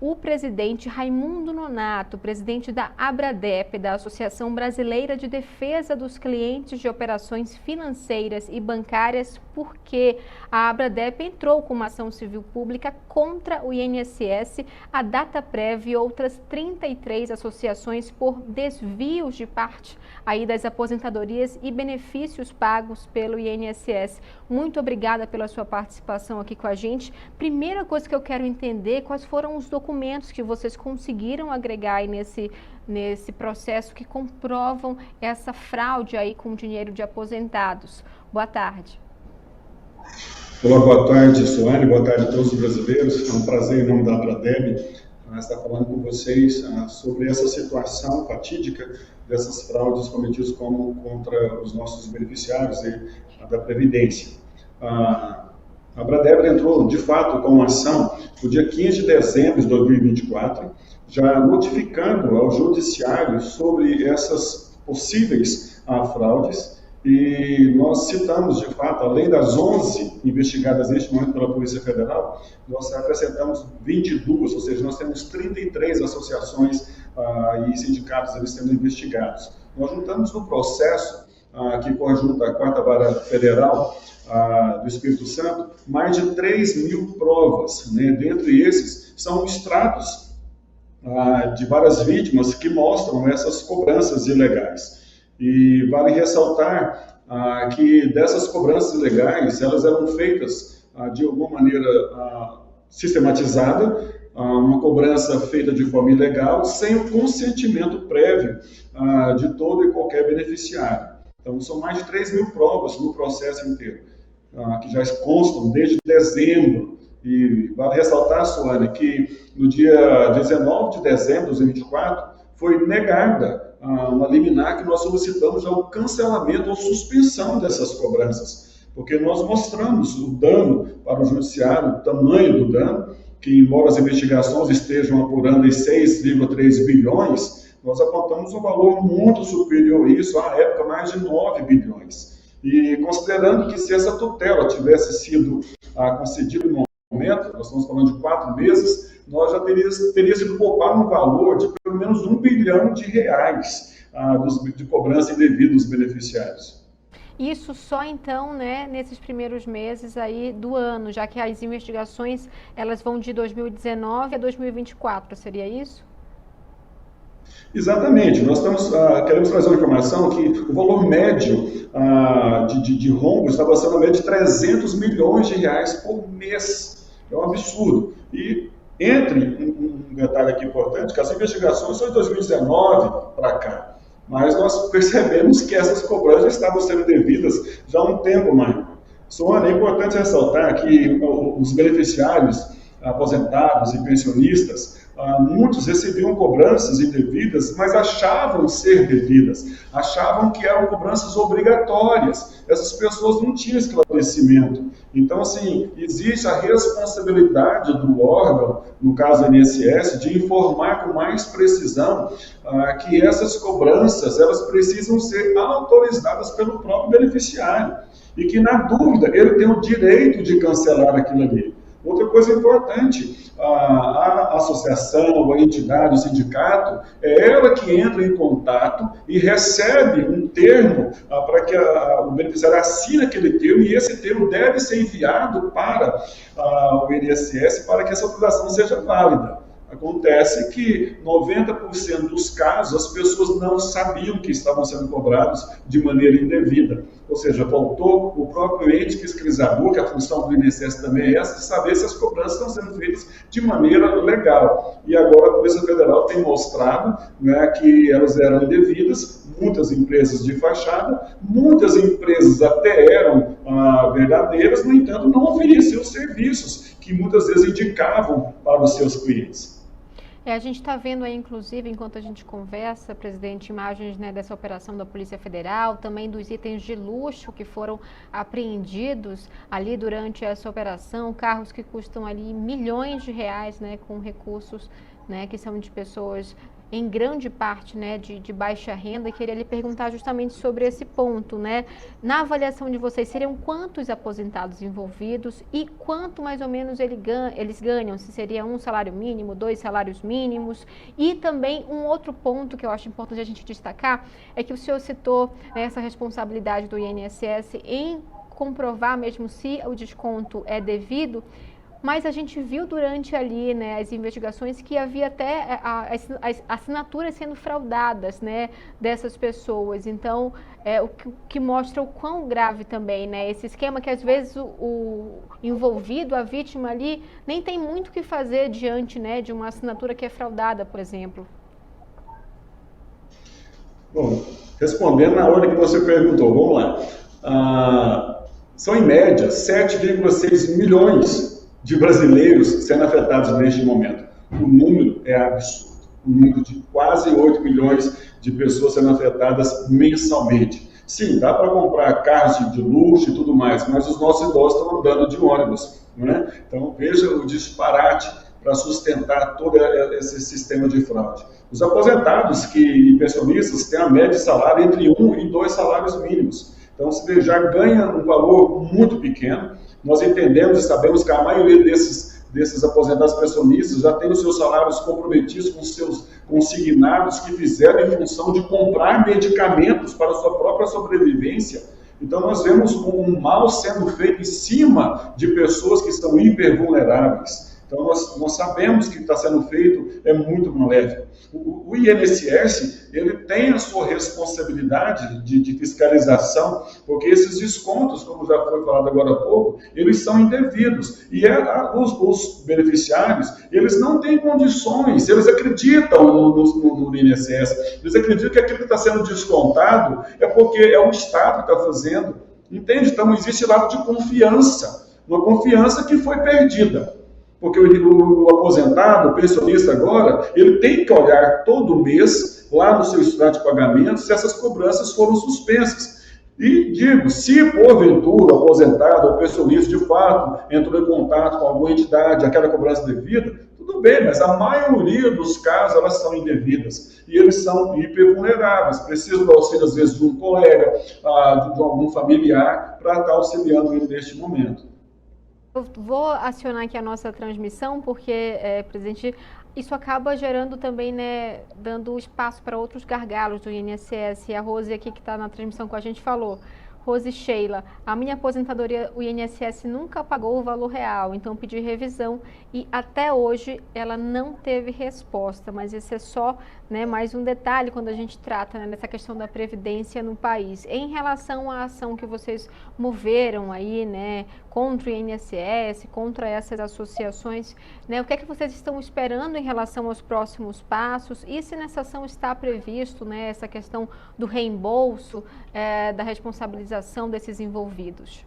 o presidente Raimundo Nonato, presidente da Abradep, da Associação Brasileira de Defesa dos Clientes de Operações Financeiras e Bancárias, porque a Abradep entrou com uma ação civil pública contra o INSS, a Dataprev e outras 33 associações por desvios de parte aí das aposentadorias e benefícios pagos pelo INSS. Muito obrigada pela sua participação aqui com a gente. Primeira coisa que eu quero entender, quais foram os documentos que vocês conseguiram agregar aí nesse processo que comprovam essa fraude aí com dinheiro de aposentados. Boa tarde. Olá, boa tarde, Soane, boa tarde a todos os brasileiros. É um prazer, em nome da Abradep, estar falando com vocês sobre essa situação fatídica dessas fraudes cometidas contra os nossos beneficiários da Previdência. A Abradep entrou, de fato, com uma ação no dia 15 de dezembro de 2024, já notificando ao Judiciário sobre essas possíveis fraudes. E nós citamos, de fato, além das 11 investigadas neste momento pela Polícia Federal, nós acrescentamos 22, ou seja, nós temos 33 associações e sindicatos eles sendo investigados. Nós juntamos no processo que conjunta a 4ª Vara Federal do Espírito Santo, mais de 3.000 provas, né? Dentre esses, são extratos de várias vítimas que mostram essas cobranças ilegais. E vale ressaltar que dessas cobranças ilegais, elas eram feitas de alguma maneira sistematizada, uma cobrança feita de forma ilegal, sem o consentimento prévio de todo e qualquer beneficiário. Então, são mais de 3.000 provas no processo inteiro, que já constam desde dezembro. E vale ressaltar, Soane, que no dia 19 de dezembro de 2024, foi negada uma liminar que nós solicitamos ao cancelamento ou suspensão dessas cobranças, porque nós mostramos o dano para o judiciário, o tamanho do dano, que embora as investigações estejam apurando em 6,3 bilhões, nós apontamos um valor muito superior a isso, à época mais de 9 bilhões. E considerando que se essa tutela tivesse sido concedida no momento, nós estamos falando de 4 meses, nós já teria sido poupar um valor de pelo menos R$1 bilhão de cobrança indevida dos beneficiários. Isso só então, né, nesses primeiros meses aí do ano, já que as investigações elas vão de 2019 a 2024, seria isso? Exatamente, nós queremos trazer uma informação que o valor médio de rombo estava sendo a média de R$300 milhões por mês. É um absurdo. E entre um detalhe aqui importante, que as investigações são de 2019 para cá, mas nós percebemos que essas cobranças estavam sendo devidas já há um tempo maior. Soane, é importante ressaltar que os beneficiários aposentados e pensionistas, muitos recebiam cobranças indevidas, mas achavam ser devidas, achavam que eram cobranças obrigatórias. Essas pessoas não tinham esclarecimento. Então, assim, existe a responsabilidade do órgão, no caso do INSS, de informar com mais precisão que essas cobranças elas precisam ser autorizadas pelo próprio beneficiário e que, na dúvida, ele tem o direito de cancelar aquilo ali. Outra coisa importante, a associação, a entidade, o sindicato, é ela que entra em contato e recebe um termo para que o beneficiário assine aquele termo, e esse termo deve ser enviado para o INSS para que essa autorização seja válida. Acontece que 90% dos casos as pessoas não sabiam que estavam sendo cobrados de maneira indevida. Ou seja, faltou o próprio ente fiscalizador, que a função do INSS também é essa, de saber se as cobranças estão sendo feitas de maneira legal. E agora a Polícia Federal tem mostrado, né, que elas eram indevidas, muitas empresas de fachada, muitas empresas até eram verdadeiras, no entanto não ofereciam os serviços que muitas vezes indicavam para os seus clientes. A gente está vendo aí, inclusive, enquanto a gente conversa, presidente, imagens, né, dessa operação da Polícia Federal, também dos itens de luxo que foram apreendidos ali durante essa operação, carros que custam ali milhões de reais, né, com recursos, né, que são de pessoas em grande parte, né, de baixa renda, e queria lhe perguntar justamente sobre esse ponto, né? Na avaliação de vocês, seriam quantos aposentados envolvidos e quanto mais ou menos eles ganham? Se seria um salário mínimo, 2 salários mínimos? E também um outro ponto que eu acho importante a gente destacar é que o senhor citou, né, essa responsabilidade do INSS em comprovar mesmo se o desconto é devido, mas a gente viu durante ali, né, as investigações que havia até as assinaturas sendo fraudadas, né, dessas pessoas. Então, o que mostra o quão grave também, né, esse esquema que às vezes o envolvido, a vítima ali, nem tem muito o que fazer diante, né, de uma assinatura que é fraudada, por exemplo. Bom, respondendo na ordem que você perguntou, vamos lá. São, em média, 7,6 milhões de brasileiros sendo afetados neste momento. O número é absurdo. O número de quase 8 milhões de pessoas sendo afetadas mensalmente. Sim, dá para comprar carros de luxo e tudo mais, mas os nossos idosos estão andando de ônibus, né? Então, veja o disparate para sustentar todo esse sistema de fraude. Os aposentados e pensionistas têm a média de salário entre 1 e 2 salários mínimos. Então, você já ganha um valor muito pequeno. Nós entendemos e sabemos que a maioria desses aposentados pensionistas já tem os seus salários comprometidos com os seus consignados que fizeram em função de comprar medicamentos para a sua própria sobrevivência. Então, nós vemos um mal sendo feito em cima de pessoas que estão hipervulneráveis. Então, nós sabemos que está sendo feito é muito maléfico. O INSS, ele tem a sua responsabilidade de fiscalização, porque esses descontos, como já foi falado agora há pouco, eles são indevidos. E os beneficiários, eles não têm condições, eles acreditam no INSS, eles acreditam que aquilo que está sendo descontado é porque é o Estado que está fazendo. Entende? Então, existe lado de confiança, uma confiança que foi perdida. Porque o aposentado, o pensionista agora, ele tem que olhar todo mês, lá no seu extrato de pagamento, se essas cobranças foram suspensas. E digo, se porventura o aposentado ou pensionista de fato entrou em contato com alguma entidade, aquela cobrança devida, tudo bem, mas a maioria dos casos elas são indevidas. E eles são hipervulneráveis, precisam do auxílio às vezes de um colega, de algum familiar, para estar auxiliando ele neste momento. Eu vou acionar aqui a nossa transmissão, porque, presidente, isso acaba gerando também, né, dando espaço para outros gargalos do INSS. E a Rose aqui que está na transmissão com a gente falou: Rose Sheila, a minha aposentadoria, o INSS nunca pagou o valor real, então pedi revisão e até hoje ela não teve resposta, mas esse é só, né, mais um detalhe quando a gente trata, né, dessa questão da previdência no país. Em relação à ação que vocês moveram aí, né, contra o INSS, contra essas associações, né, o que é que vocês estão esperando em relação aos próximos passos e se nessa ação está previsto, né, essa questão do reembolso, da responsabilização desses envolvidos?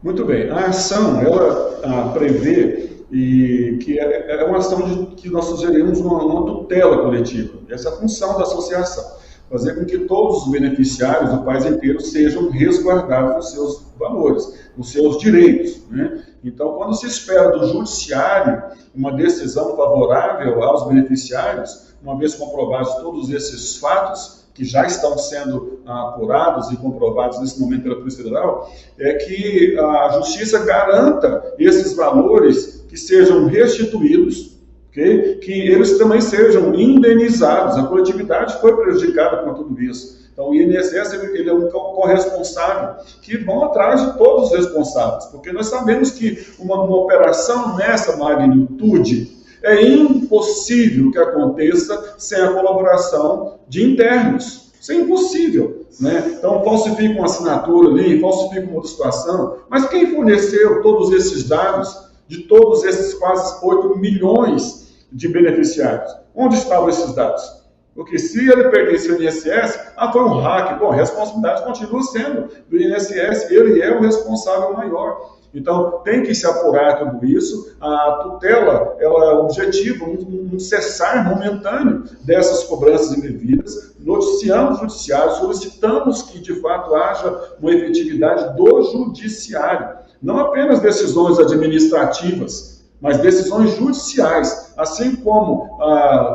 Muito bem. A ação, ela prevê que é uma ação que nós sugerimos uma tutela coletiva. Essa é a função da associação. Fazer com que todos os beneficiários do país inteiro sejam resguardados nos seus valores, nos seus direitos, né? Então, quando se espera do judiciário uma decisão favorável aos beneficiários, uma vez comprovados todos esses fatos, que já estão sendo apurados e comprovados nesse momento pela Polícia Federal, é que a Justiça garanta esses valores que sejam restituídos, okay? Que eles também sejam indenizados. A coletividade foi prejudicada por tudo isso. Então, o INSS ele é um corresponsável que vão atrás de todos os responsáveis, porque nós sabemos que uma operação nessa magnitude é impossível que aconteça sem a colaboração de internos. Isso é impossível, né? Então, falsifica uma assinatura ali, falsifica uma outra situação, mas quem forneceu todos esses dados de todos esses quase 8 milhões de beneficiários? Onde estavam esses dados? Porque se ele pertencia ao INSS, foi um hack. Bom, a responsabilidade continua sendo do INSS, ele é o responsável maior. Então, tem que se apurar tudo isso. A tutela, ela objetiva um cessar momentâneo dessas cobranças indevidas. Noticiamos o judiciário, solicitamos que, de fato, haja uma efetividade do judiciário. Não apenas decisões administrativas, mas decisões judiciais, assim como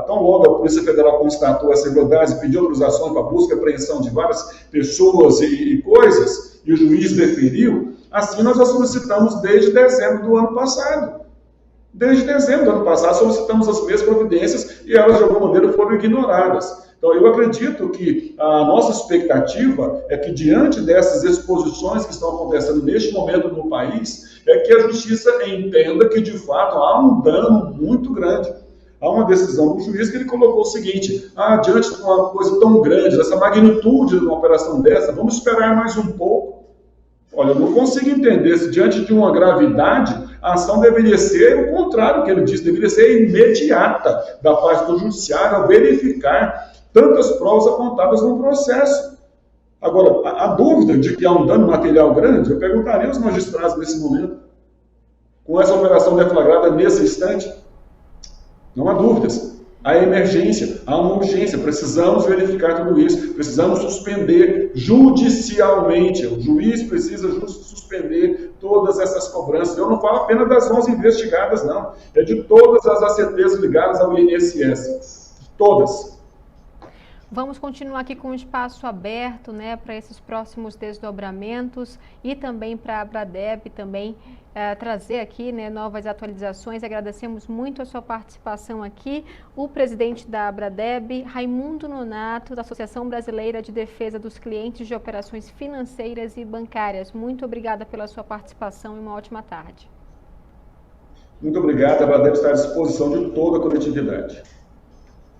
tão logo a Polícia Federal constatou essa irregularidade e pediu autorizações para busca e apreensão de várias pessoas e coisas, e o juiz deferiu, assim nós já solicitamos desde dezembro do ano passado. Desde dezembro do ano passado solicitamos as mesmas providências e elas de alguma maneira foram ignoradas. Então, eu acredito que a nossa expectativa é que, diante dessas exposições que estão acontecendo neste momento no país, é que a justiça entenda que, de fato, há um dano muito grande. Há uma decisão do juiz que ele colocou o seguinte: diante de uma coisa tão grande, dessa magnitude de uma operação dessa, vamos esperar mais um pouco. Olha, eu não consigo entender se, diante de uma gravidade, a ação deveria ser o contrário que ele disse, deveria ser imediata da parte do judiciário ao verificar tantas provas apontadas no processo. Agora, a dúvida de que há um dano material grande, eu perguntaria aos magistrados nesse momento, com essa operação deflagrada nesse instante, não há dúvidas. Há emergência, há uma urgência, precisamos verificar tudo isso, precisamos suspender judicialmente, o juiz precisa suspender todas essas cobranças. Eu não falo apenas das 11 investigadas, não, é de todas as ACTs ligadas ao INSS, todas. Vamos continuar aqui com o espaço aberto, né, para esses próximos desdobramentos e também para a Abradep também trazer aqui, né, novas atualizações. Agradecemos muito a sua participação aqui. O presidente da Abradep, Raimundo Nonato, da Associação Brasileira de Defesa dos Clientes de Operações Financeiras e Bancárias. Muito obrigada pela sua participação e uma ótima tarde. Muito obrigado. A Abradep está à disposição de toda a coletividade.